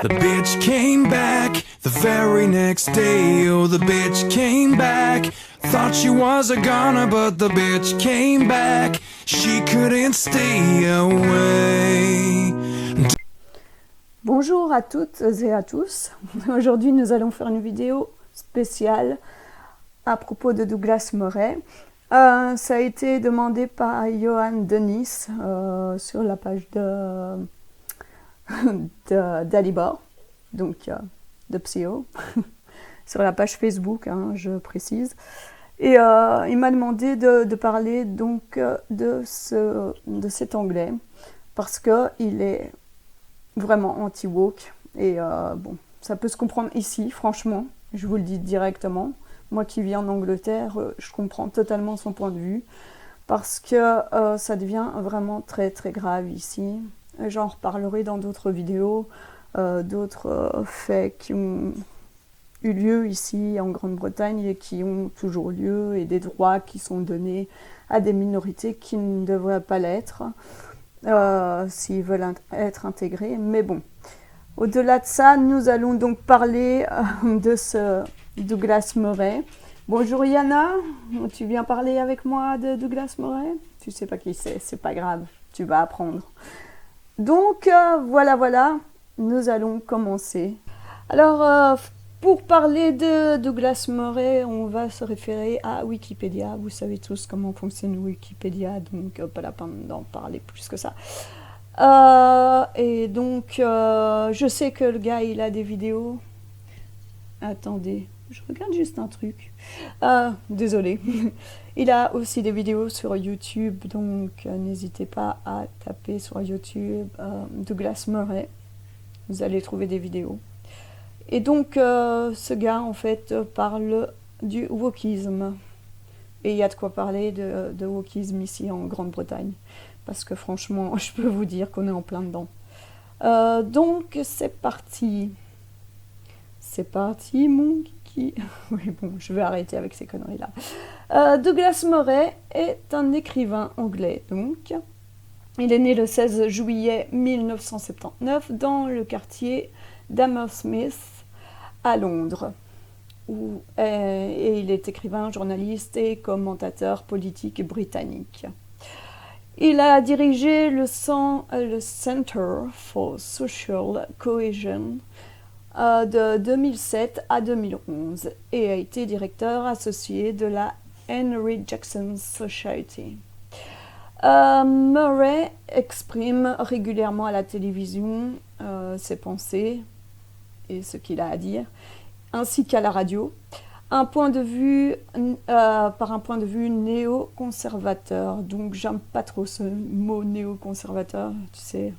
The bitch came back the very next day. Oh, the bitch came back. Thought she was a goner, but the bitch came back. She couldn't stay away. Bonjour à toutes et à tous. Aujourd'hui, nous allons faire une vidéo spéciale à propos de Douglas Murray. Ça a été demandé par Johan Denis sur la page d'Alibor, donc de Psyo, sur la page Facebook, hein, je précise. Et il m'a demandé de parler donc de cet anglais parce qu'il est vraiment anti-woke et bon, ça peut se comprendre ici, franchement, je vous le dis directement. Moi qui vis en Angleterre, je comprends totalement son point de vue parce que ça devient vraiment très très grave ici. J'en reparlerai dans d'autres vidéos, d'autres faits qui ont eu lieu ici en Grande-Bretagne et qui ont toujours lieu, et des droits qui sont donnés à des minorités qui ne devraient pas l'être s'ils veulent être intégrés. Mais bon, au-delà de ça, nous allons donc parler de ce Douglas Murray. Bonjour Yana, tu viens parler avec moi de Douglas Murray? Tu sais pas qui c'est pas grave, tu vas apprendre. Donc voilà, nous allons commencer. Alors, pour parler de Douglas Murray, on va se référer à Wikipédia. Vous savez tous comment fonctionne Wikipédia, donc pas la peine d'en parler plus que ça. Et donc, je sais que le gars, il a des vidéos. Attendez, je regarde juste un truc. Désolé. Il a aussi des vidéos sur YouTube, donc n'hésitez pas à taper sur YouTube Douglas Murray. Vous allez trouver des vidéos. Et donc, ce gars, en fait, parle du wokisme. Et il y a de quoi parler de wokisme ici en Grande-Bretagne. Parce que franchement, je peux vous dire qu'on est en plein dedans. Donc, c'est parti. C'est parti, mon kiki. Oui, bon, je vais arrêter avec ces conneries-là. Douglas Murray est un écrivain anglais, donc. Il est né le 16 juillet 1979 dans le quartier d'Hammersmith, à Londres, et il est écrivain, journaliste et commentateur politique britannique. Il a dirigé le Center for Social Cohesion de 2007 à 2011 et a été directeur associé de la Henry Jackson Society. Murray exprime régulièrement à la télévision ses pensées et ce qu'il a à dire, ainsi qu'à la radio, par un point de vue néoconservateur. Donc j'aime pas trop ce mot néoconservateur, tu sais.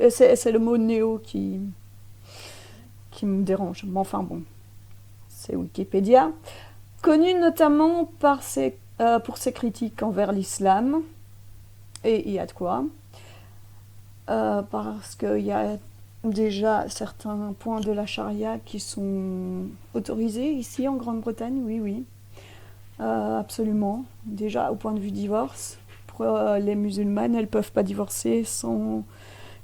C'est le mot néo qui me dérange. Mais enfin bon, c'est Wikipédia. Connu notamment pour ses critiques envers l'islam, et il y a de quoi, parce qu'il y a déjà certains points de la charia qui sont autorisés ici en Grande-Bretagne, oui, absolument. Déjà au point de vue divorce, pour les musulmanes, elles ne peuvent pas divorcer sans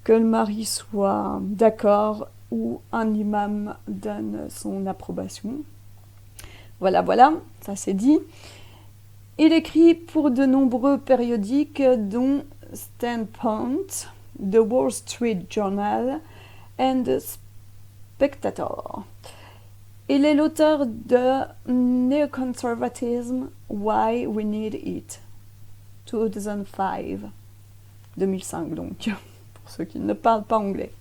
que le mari soit d'accord ou un imam donne son approbation. Voilà, ça c'est dit. Il écrit pour de nombreux périodiques, dont Standpoint, The Wall Street Journal and The Spectator. Il est l'auteur de Neoconservatism, Why We Need It, 2005 donc, pour ceux qui ne parlent pas anglais,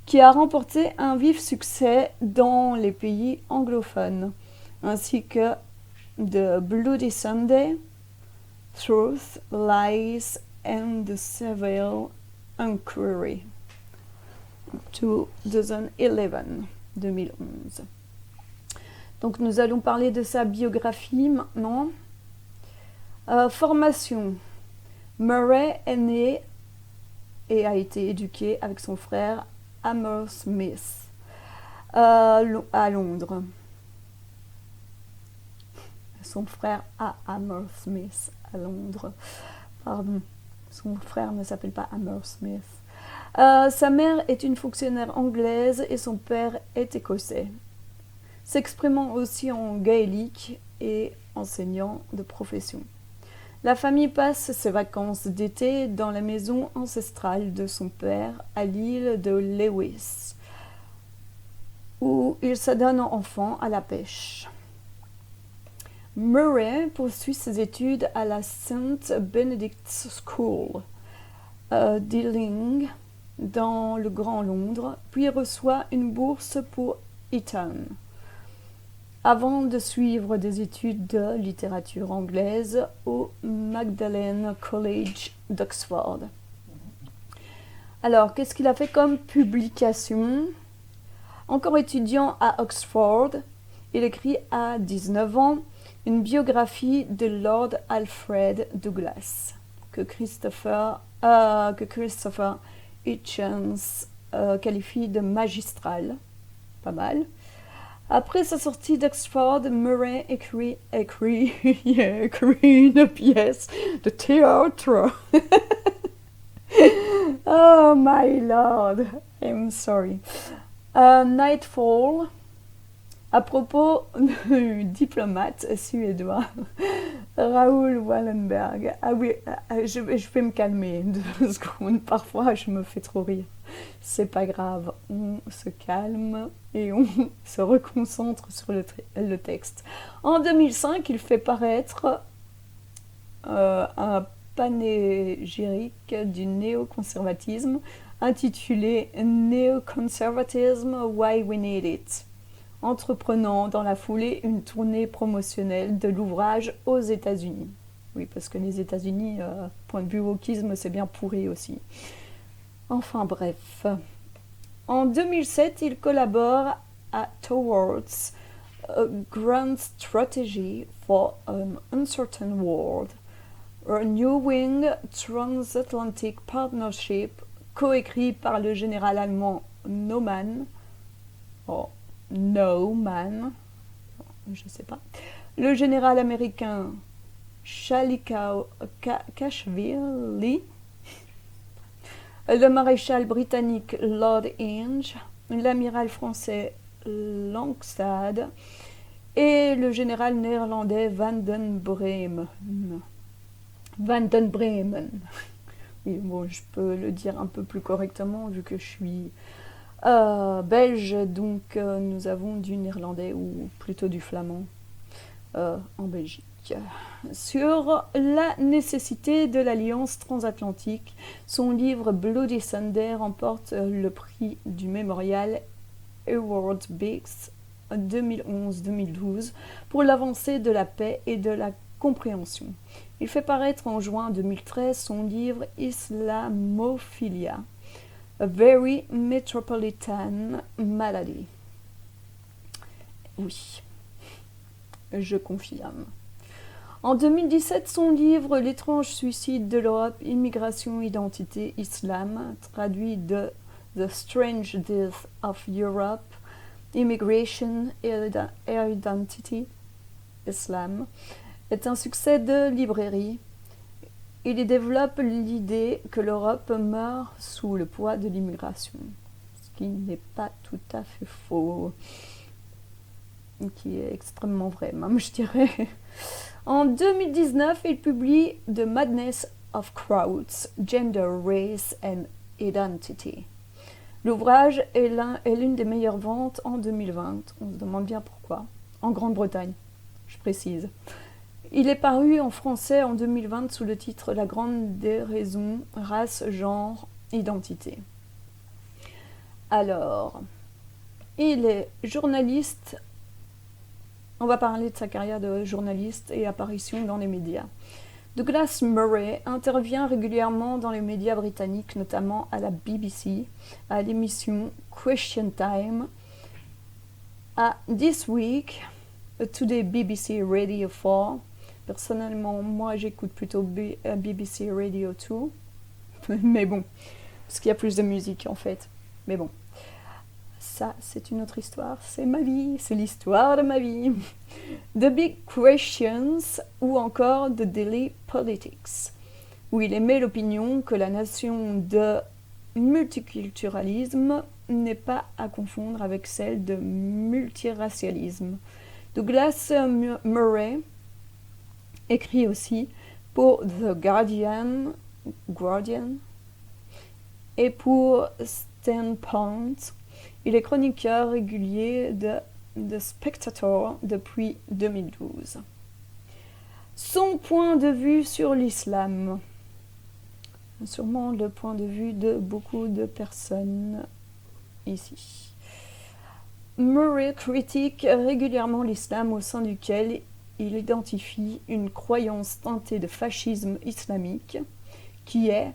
qui a remporté un vif succès dans les pays anglophones, ainsi que The Bloody Sunday, Truth, Lies and the Civil Inquiry, 2011. Donc nous allons parler de sa biographie maintenant. Formation. Murray est né et a été éduqué avec son frère Hammersmith à Londres. Son frère à Hammersmith à Londres. Pardon, son frère ne s'appelle pas Hammersmith. Sa mère est une fonctionnaire anglaise et son père est écossais, s'exprimant aussi en gaélique et enseignant de profession. La famille passe ses vacances d'été dans la maison ancestrale de son père à l'île de Lewis, où il s'adonne enfant à la pêche. Murray poursuit ses études à la St. Benedict's School d'Ealing, dans le Grand Londres, puis reçoit une bourse pour Eton, avant de suivre des études de littérature anglaise au Magdalen College d'Oxford. Alors, qu'est-ce qu'il a fait comme publication ? Encore étudiant à Oxford, il écrit à 19 ans une biographie de Lord Alfred Douglas, que Christopher Hitchens qualifie de magistrale. Pas mal. Après sa sortie d'Oxford, Murray écrit une pièce de théâtre. Oh my lord, I'm sorry. Nightfall, à propos du diplomate suédois Raoul Wallenberg. Ah oui, je vais me calmer 2 secondes. Parfois, je me fais trop rire. C'est pas grave, on se calme et on se reconcentre sur le texte. En 2005, il fait paraître un panégyrique du néoconservatisme intitulé Neoconservatism, Why We Need It, entreprenant dans la foulée une tournée promotionnelle de l'ouvrage aux États-Unis. Oui, parce que les États-Unis, point de vue wokisme, c'est bien pourri aussi. Enfin bref. En 2007, il collabore à Towards a Grand Strategy for an Uncertain World, a New Wing Transatlantic Partnership, coécrit par le général allemand Neumann, je sais pas, le général américain Kashvili, le maréchal britannique Lord Inge, l'amiral français Langstad et le général néerlandais Van den Bremen. Oui, bon, je peux le dire un peu plus correctement vu que je suis belge, donc nous avons du néerlandais ou plutôt du flamand en Belgique. Sur la nécessité de l'alliance transatlantique, son livre Bloody Sunday remporte le prix du mémorial Howard Biggs 2011-2012 pour l'avancée de la paix et de la compréhension. Il fait paraître en juin 2013 son livre Islamophilia, A Very Metropolitan Malady. Oui, je confirme. En 2017, son livre L'étrange suicide de l'Europe, Immigration, Identité, Islam, traduit de The Strange Death of Europe, Immigration, Identity, Islam, est un succès de librairie. Il y développe l'idée que l'Europe meurt sous le poids de l'immigration, ce qui n'est pas tout à fait faux, qui est extrêmement vrai même, je dirais. En 2019, il publie The Madness of Crowds, Gender, Race and Identity. L'ouvrage est l'une des meilleures ventes en 2020. On se demande bien pourquoi. En Grande-Bretagne, je précise. Il est paru en français en 2020 sous le titre La Grande Déraison, race, genre, identité. Alors, il est journaliste. On va parler de sa carrière de journaliste et apparition dans les médias. Douglas Murray intervient régulièrement dans les médias britanniques, notamment à la BBC, à l'émission Question Time, à This Week, Today BBC Radio 4. Personnellement, moi j'écoute plutôt BBC Radio 2, mais bon, parce qu'il y a plus de musique en fait, mais bon. Ça, c'est une autre histoire, c'est ma vie, c'est l'histoire de ma vie. The Big Questions ou encore The Daily Politics, où il émet l'opinion que la nation de multiculturalisme n'est pas à confondre avec celle de multiracialisme. Douglas Murray écrit aussi pour The Guardian et pour Standpoint. Il est chroniqueur régulier de The Spectator depuis 2012. Son point de vue sur l'islam. Sûrement le point de vue de beaucoup de personnes ici. Murray critique régulièrement l'islam au sein duquel il identifie une croyance teintée de fascisme islamique qui est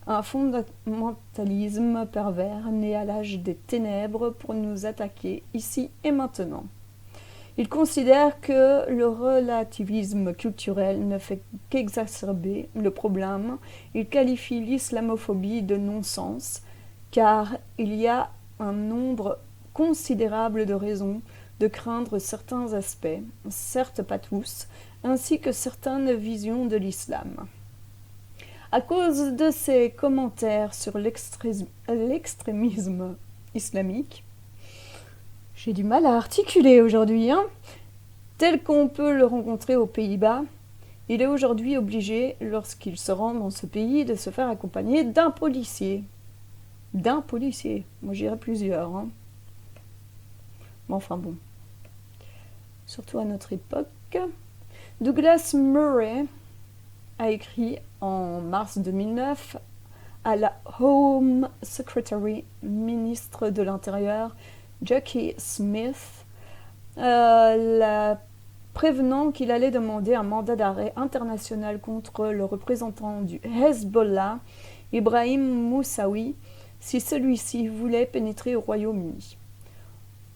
un fondamentalisme pervers né à l'âge des ténèbres pour nous attaquer ici et maintenant. Il considère que le relativisme culturel ne fait qu'exacerber le problème. Il qualifie l'islamophobie de non-sens, car il y a un nombre considérable de raisons de craindre certains aspects, certes pas tous, ainsi que certaines visions de l'islam. À cause de ses commentaires sur l'extrémisme islamique, j'ai du mal à articuler aujourd'hui, tel qu'on peut le rencontrer aux Pays-Bas, il est aujourd'hui obligé, lorsqu'il se rend dans ce pays, de se faire accompagner d'un policier. D'un policier. Moi, j'irais plusieurs. Mais enfin bon. Surtout à notre époque. Douglas Murray a écrit en mars 2009 à la Home Secretary, ministre de l'Intérieur, Jackie Smith, la prévenant qu'il allait demander un mandat d'arrêt international contre le représentant du Hezbollah, Ibrahim Moussaoui, si celui-ci voulait pénétrer au Royaume-Uni.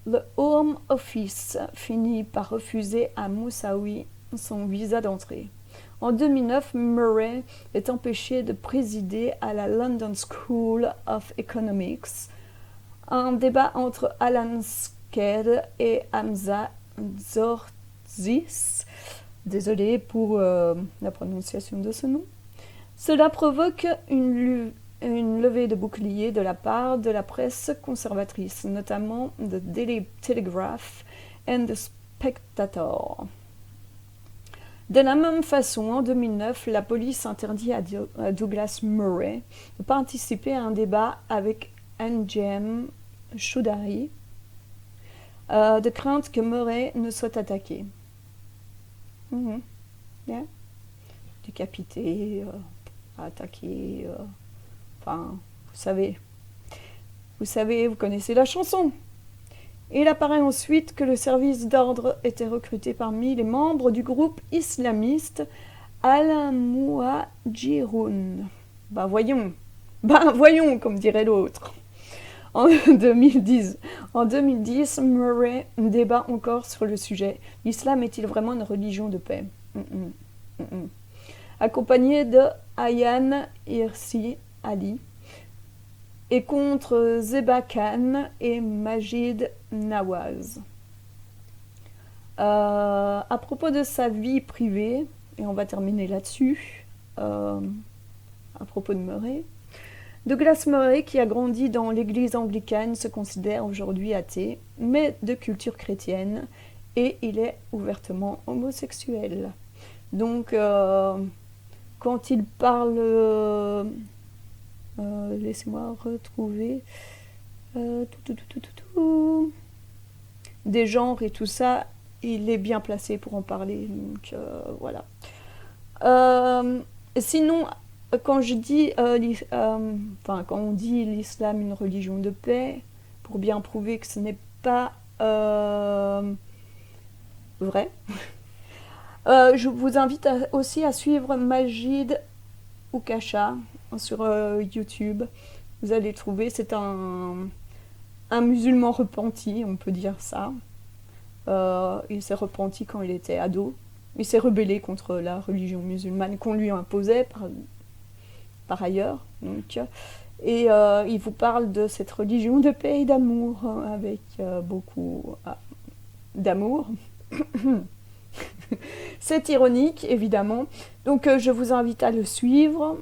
Le Home Office finit par refuser à Moussaoui son visa d'entrée. En 2009, Murray est empêché de présider à la London School of Economics un débat entre Alan Sked et Hamza Zorzis. Désolé pour la prononciation de ce nom. Cela provoque une levée de boucliers de la part de la presse conservatrice, notamment The Daily Telegraph and The Spectator. De la même façon, en 2009, la police interdit à Douglas Murray de participer à un débat avec Anjem Choudary, de crainte que Murray ne soit attaqué. Yeah. Décapité, attaqué, enfin, vous savez, vous connaissez la chanson. Il apparaît ensuite que le service d'ordre était recruté parmi les membres du groupe islamiste Al-Muhajirun. Voyons, comme dirait l'autre. En 2010, Murray débat encore sur le sujet. L'islam est-il vraiment une religion de paix? Accompagné de Ayaan Hirsi Ali, et contre Zeba Khan et Majid Nawaz. À propos de sa vie privée, et on va terminer là-dessus, à propos de Murray, Douglas Murray, qui a grandi dans l'église anglicane, se considère aujourd'hui athée, mais de culture chrétienne, et il est ouvertement homosexuel. Donc, quand il parle... laissez-moi retrouver des genres et tout ça, il est bien placé pour en parler, donc voilà. Sinon, quand je dis quand on dit l'islam une religion de paix, pour bien prouver que ce n'est pas vrai, je vous invite aussi à suivre Majid Oukasha sur YouTube. Vous allez trouver, c'est un musulman repenti, on peut dire ça. Il s'est repenti quand il était ado. Il s'est rebellé contre la religion musulmane qu'on lui imposait par ailleurs. Donc, et il vous parle de cette religion de paix et d'amour, avec beaucoup d'amour. C'est ironique, évidemment. Donc je vous invite à le suivre.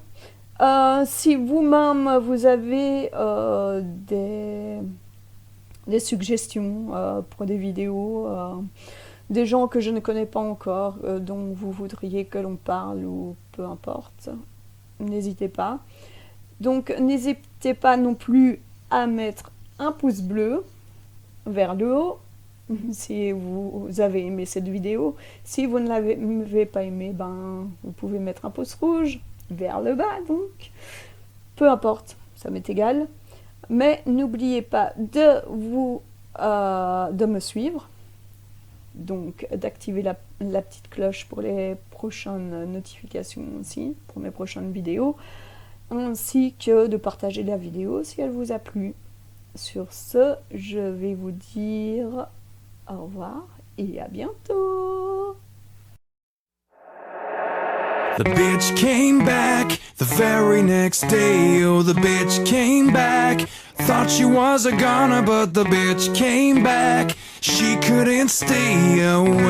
Si vous-même vous avez des suggestions pour des vidéos, des gens que je ne connais pas encore, dont vous voudriez que l'on parle ou peu importe, n'hésitez pas. Donc n'hésitez pas non plus à mettre un pouce bleu vers le haut si vous avez aimé cette vidéo. Si vous ne l'avez pas aimé, vous pouvez mettre un pouce rouge vers le bas, donc peu importe, ça m'est égal. Mais n'oubliez pas de me suivre, donc d'activer la petite cloche pour les prochaines notifications aussi, pour mes prochaines vidéos, ainsi que de partager la vidéo si elle vous a plu. Sur ce, je vais vous dire au revoir et à bientôt. The bitch came back the very next day. Oh, the bitch came back. Thought she was a goner, but the bitch came back. She couldn't stay away.